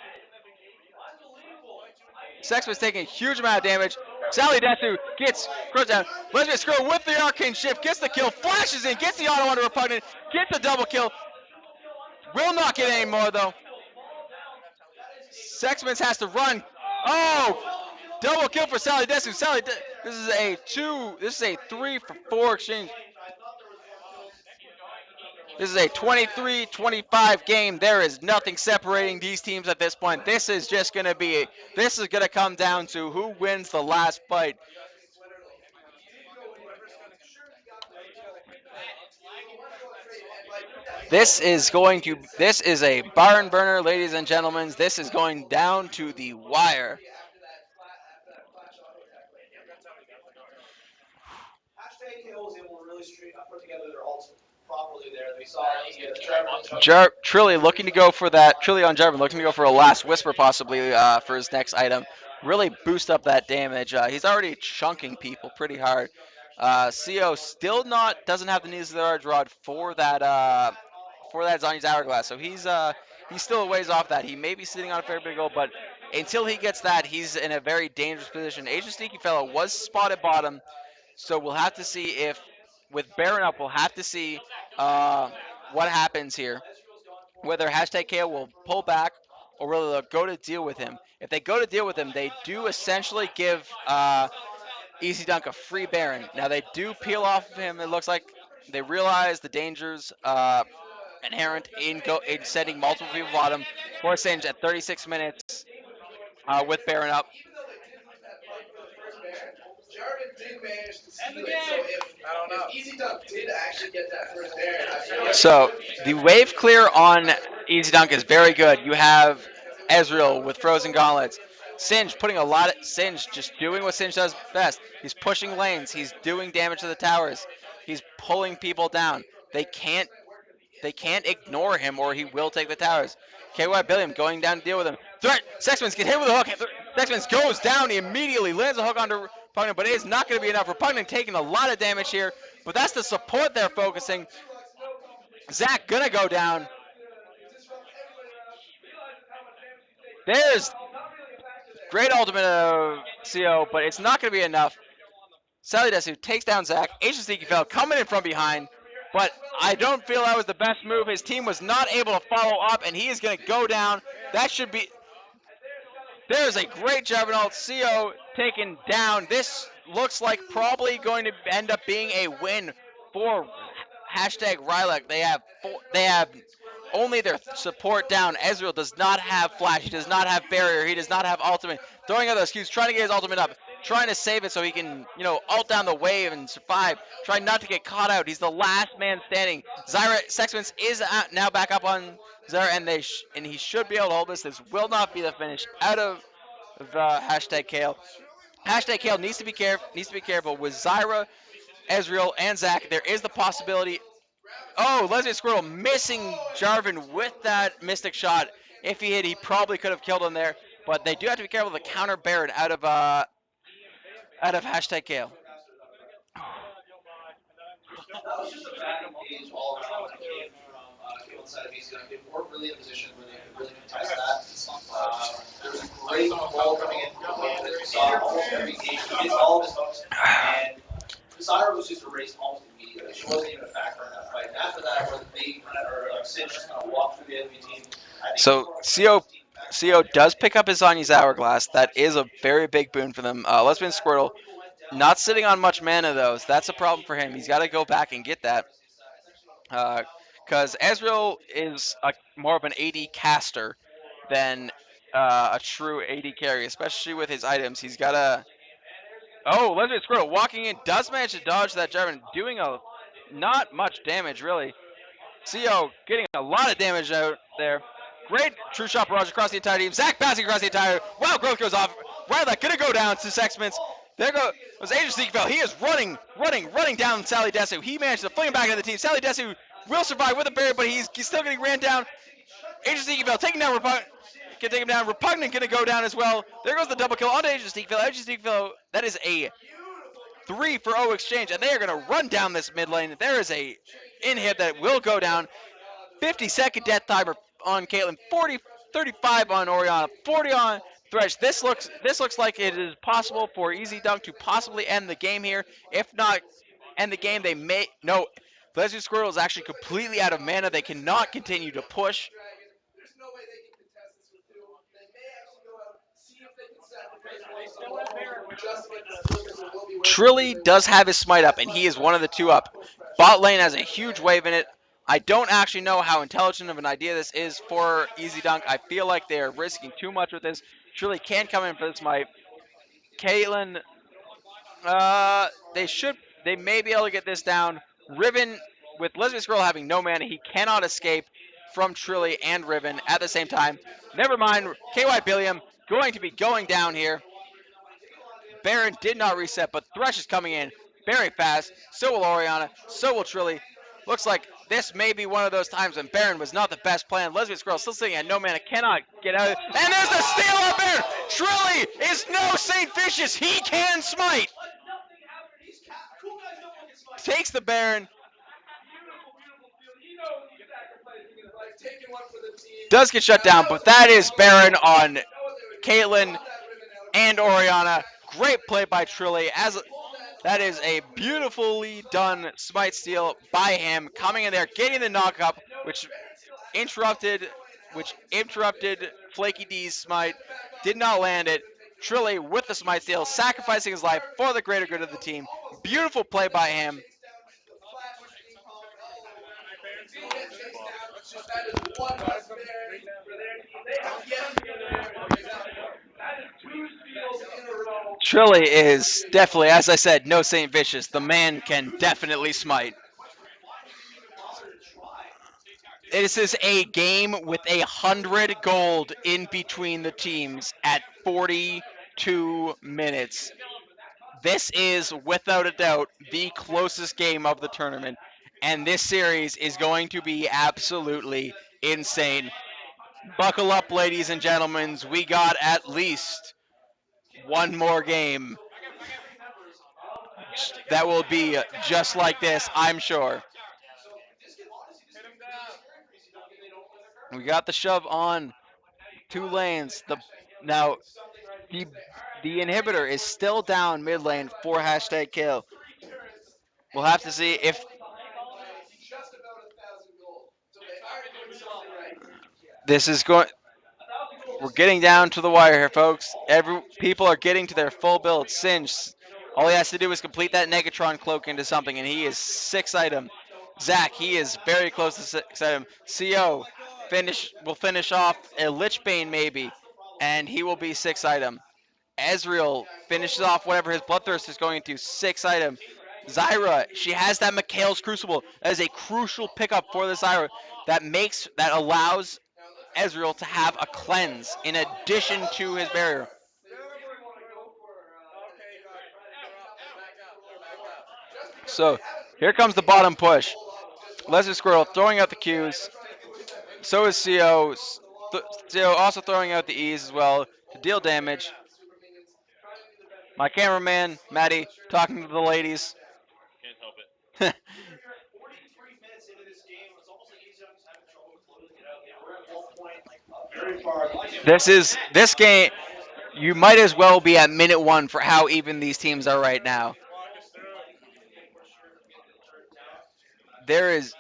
Sexman's taking a huge amount of damage. Sally Desu gets cross down. Lesbian Squirrel with the arcane shift gets the kill, flashes in, gets the auto onto Repugnant, gets the double kill. Will not get any more though. Sexman's has to run. Oh, double kill for Sally Desu. This is a 3-for-4 exchange. This is a 23-25 game. There is nothing separating these teams at this point. This is just going to be, this is going to come down to who wins the last fight. This is a barn burner, ladies and gentlemen. This is going down to the wire. Trilly looking to go for that. Trilly on Jarvin looking to go for a last whisper possibly for his next item. Really boost up that damage. He's already chunking people pretty hard. CO still doesn't have the needs of the large rod for that Zanya's hourglass. So he's still a ways off that. He may be sitting on a fair bit of gold, but until he gets that, he's in a very dangerous position. Asian Sneaky Fellow was spotted bottom, so we'll have to see if with Baron up, we'll have to see what happens here. Whether hashtag KO will pull back or whether they'll go to deal with him. If they go to deal with him, they do essentially give EzDunk a free Baron. Now they do peel off of him. It looks like they realize the dangers inherent in sending multiple people bottom. Force Singe at 36 minutes with Baron up. Jarvin did manage to steal it, so if EzDunk did actually get that first Baron, I feel like So the wave clear on EzDunk is very good. You have Ezreal with Frozen Gauntlets. Singe putting a lot of Singe just doing what Singe does best. He's pushing lanes. He's doing damage to the towers. He's pulling people down. They can't ignore him or he will take the towers. KY Billiam going down to deal with him. Threat! Sexmans get hit with a hook. Sexmans goes down. He immediately lands a hook onto Repugnant, but it is not going to be enough. Repugnant taking a lot of damage here, but that's the support they're focusing. Zach gonna go down. There's great ultimate of CO, but it's not going to be enough. Sally Desu takes down Zach. Asian Sneaky fell coming in from behind, but I don't feel that was the best move. His team was not able to follow up, and he is going to go down. That should be. There's a great Jarvin ult. CO taken down. This looks like probably going to end up being a win for hashtag Rylak. They have only their support down. Ezreal does not have flash. He does not have barrier. He does not have ultimate. Throwing out those Qs, trying to get his ultimate up, trying to save it so he can, ult down the wave and survive. Trying not to get caught out. He's the last man standing. Zyra Sexmans is now back up on Zyra, and he should be able to hold this. This will not be the finish out of hashtag Kale. Hashtag Kale needs to be careful with Zyra, Ezreal, and Zach. There is the possibility. Oh, Lesbian Squirrel missing Jarvin with that Mystic shot. If he hit, he probably could have killed him there. But they do have to be careful to counter Baron out of hashtag Kale. that was just a bad engage all around that came from came on the side of EzDunk. They weren't really in a position where they could really contest that. There was a great ball coming in from the wave that you saw almost every game. He hit all of his hooks, and Zyra was just erased almost immediately. She wasn't even a factor in that fight. And after that, where they Sid just kind of walked through the enemy team. So CO does pick up his Zanya's Hourglass. That is a very big boon for them. Lesbian Squirtle not sitting on much mana though, so that's a problem for him. He's got to go back and get that. Because Ezreal is more of an AD caster than a true AD carry, especially with his items. He's got a. Oh, Lesbian Squirtle walking in does manage to dodge that Jarvan, doing not much damage really. CO getting a lot of damage out there. Great true shot barrage across the entire team. Zach passing across the entire. Wow, growth goes off. Ryla gonna go down to Sexmans. There goes Asian Sneak fell. He is running down Sally Desu. He managed to fling him back into the team. Sally Desu will survive with a barrier, but he's still getting ran down. Asian Sneak fell taking down Repugnant. Can take him down. Repugnant gonna go down as well. There goes the double kill onto Asian Sneak fell. Asian Sneak fell. That is a 3 for O Exchange, and they are going to run down this mid lane. There is a inhib that will go down. 50-second death timer on Caitlyn, 40, 35 on Oriana, 40 on Thresh. This looks like it is possible for EzDunk to possibly end the game here. If not end the game, they may no. Leslie Squirrel is actually completely out of mana. They cannot continue to push. Trilly does have his smite up, and he is one of the two up. Bot lane has a huge wave in it. I don't actually know how intelligent of an idea this is for EzDunk. I feel like they're risking too much with this. Trilly can come in for this smite. Caitlyn, they should, they may be able to get this down. Riven, with Lesbian Squirrel having no mana, he cannot escape from Trilly and Riven at the same time. Never mind, KY Billiam going to be going down here. Baron did not reset, but Thresh is coming in very fast. So will Oriana. So will Trilly. Looks like this may be one of those times when Baron was not the best plan. Lesbian Squirrel still sitting at no mana, cannot get out of it. And there's the steal on Baron! Trilly is no Saint Vicious. He can smite. Takes the Baron. Does get shut down, but that is Baron on Caitlyn and Oriana. Great play by Trilly. As that is a beautifully done smite steal by him, coming in there, getting the knock up, interrupted, which interrupted Flaky D's smite. Did not land it. Trilly with the smite steal, sacrificing his life for the greater good of the team. Beautiful play by him. Trilly is definitely, as I said, no Saint Vicious. The man can definitely smite. This is a game with 100 gold in between the teams at 42 minutes. This is, without a doubt, the closest game of the tournament. And this series is going to be absolutely insane. Buckle up, ladies and gentlemen. We got at least one more game that will be just like this, I'm sure. We got the shove on 2 lanes. Now the the inhibitor is still down mid lane for hashtag kill. We'll have to see if this is going. We're getting down to the wire here, folks. Every people are getting to their full build. Singe, all he has to do is complete that Negatron cloak into something, and he is 6 item. Zach, he is very close to 6 item. Co, will finish off a Lichbane maybe, and he will be 6 item. Ezreal finishes off whatever his Bloodthirst is going to, 6 item. Zyra, she has that Mikhail's Crucible. That is a crucial pickup for the Zyra that allows Ezreal to have a cleanse in addition to his barrier. So here comes the bottom push. Leslie Squirrel throwing out the Qs. So is CO. CO also throwing out the E's as well to deal damage. My cameraman, Maddie, talking to the ladies. Can't help it. This game. You might as well be at minute 1 for how even these teams are right now. There is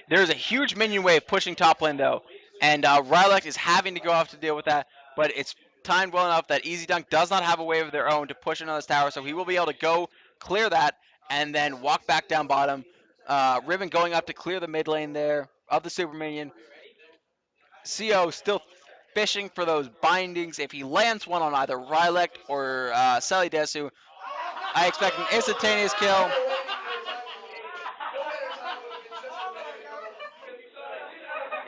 there's a huge minion wave pushing top lane though, and Rylak is having to go off to deal with that. But it's timed well enough that EzDunk does not have a wave of their own to push into this tower, so he will be able to go clear that and then walk back down bottom. Riven going up to clear the mid lane there of the super minion. Co still fishing for those bindings. If he lands one on either Rylak or Sally Desu, I expect an instantaneous kill.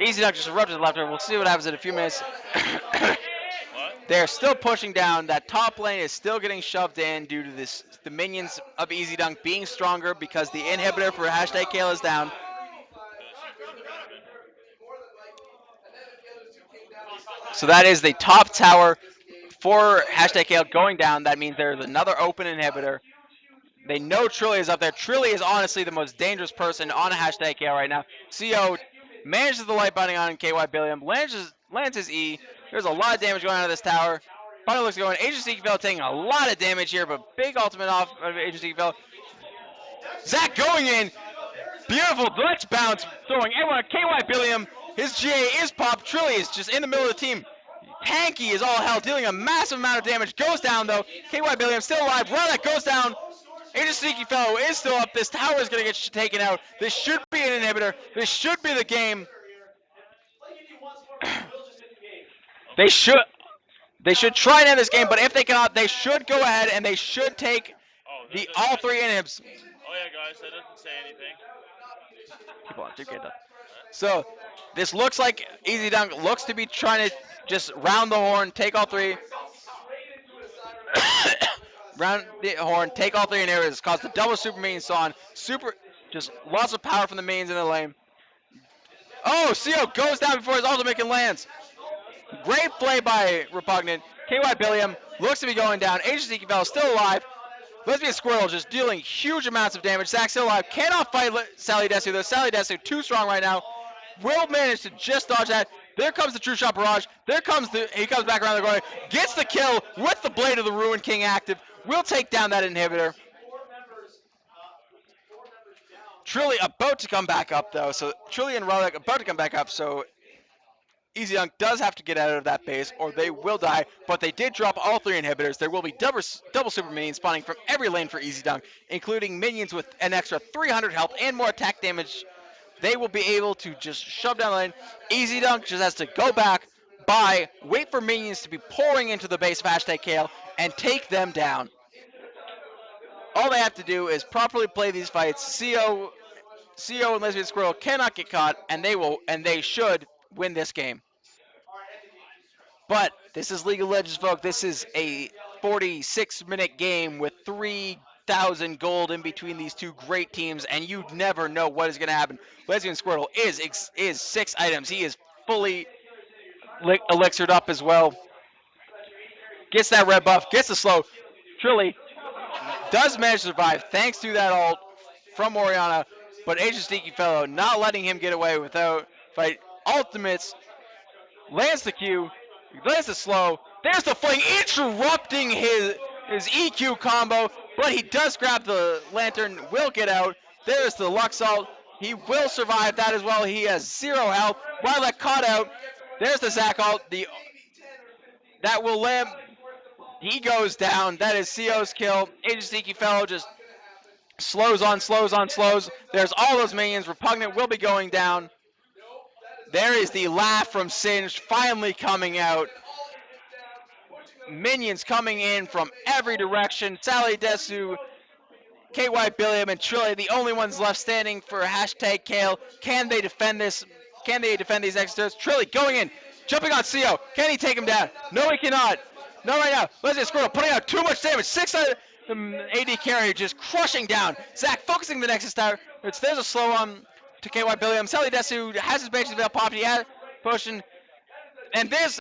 EzDunk just erupted to the left. We'll see what happens in a few minutes. What? They're still pushing down. That top lane is still getting shoved in due to the minions of EzDunk being stronger because the inhibitor for hashtag Kale is down. So that is the top tower for hashtag Kale going down. That means there's another open inhibitor. They know Trilly is up there. Trilly is honestly the most dangerous person on a hashtag KO right now. CO manages the light binding on KY Billiam, lands his E. There's a lot of damage going on to this tower. Finally looks going. Agency Fell taking a lot of damage here, but big ultimate off of Agency Fell. Zach going in. Beautiful. Let's bounce. Throwing everyone. KY Billiam. His GA is popped. Trilly is just in the middle of the team. Tanky is all hell, dealing a massive amount of damage. Goes down though. KY Billiam still alive. Rana goes down. Agent Sneaky Fellow is still up. This tower is going to get taken out. This should be an inhibitor. This should be the game. they should they should try to end this game, but if they cannot, they should go ahead and they should take Oh, the all three inhibs. Oh yeah, guys, that doesn't say anything. Keep on, do get that. So this looks like EzDunk looks to be trying to just round the horn, take all three. Round the horn, take all three inhibitors, cause the double super minions on. Super, just lots of power from the minions in the lane. Oh, CO goes down before his ultimate can lands. Great play by Repugnant. KY Billiam looks to be going down. Agency Cavel still alive. Lesbian Squirrel just dealing huge amounts of damage. Zach still alive. Cannot fight Sally Desu though. Sally Desu too strong right now. Will manage to just dodge that. There comes the True Shot Barrage. He comes back around the corner. Gets the kill with the Blade of the Ruin King active. Will take down that inhibitor. Trilly about to come back up though. So Trilly and Relic about to come back up. So EzDunk does have to get out of that base or they will die, but they did drop all three inhibitors. There will be double super minions spawning from every lane for EzDunk, including minions with an extra 300 health and more attack damage. They will be able to just shove down the lane. EzDunk just has to go back, buy, wait for minions to be pouring into the base of hashtag Kale, and take them down. All they have to do is properly play these fights. CO and Lesbian Squirrel cannot get caught, and they should win this game. But this is League of Legends, folks. This is a 46-minute game with 3,000 gold in between these two great teams, and you never know what is going to happen. Lesbian Squirtle is 6 items. He is fully elixired up as well. Gets that red buff, gets the slow. Trilly does manage to survive thanks to that ult from Oriana, but Agent Sneaky Fellow not letting him get away without fight. Ultimates, lands the Q, lands the slow. There's the fling, interrupting his EQ combo, but he does grab the lantern, will get out. There's the Lux ult. He will survive that as well. He has 0 health. Rylek caught out. There's the Zac ult. That will land. He goes down. That is CO's kill. Agent Sneaky Fellow just slows on, slows on, slows. There's all those minions. Repugnant will be going down. There is the laugh from Singed finally coming out. Minions coming in from every direction. Sally Desu, KY Billiam, and Trilly, the only ones left standing for hashtag Kale. Can they defend this? Can they defend these extras? Trilly going in, jumping on CO. Can he take him down? No, he cannot. Not right now. Leslie Squirrel putting out too much damage. 600 AD carry just crushing down. Zach focusing the Nexus Tower. There's a slow on to KY Billiam. Sally Desu has his Banshee Veil popped. He had potion. And this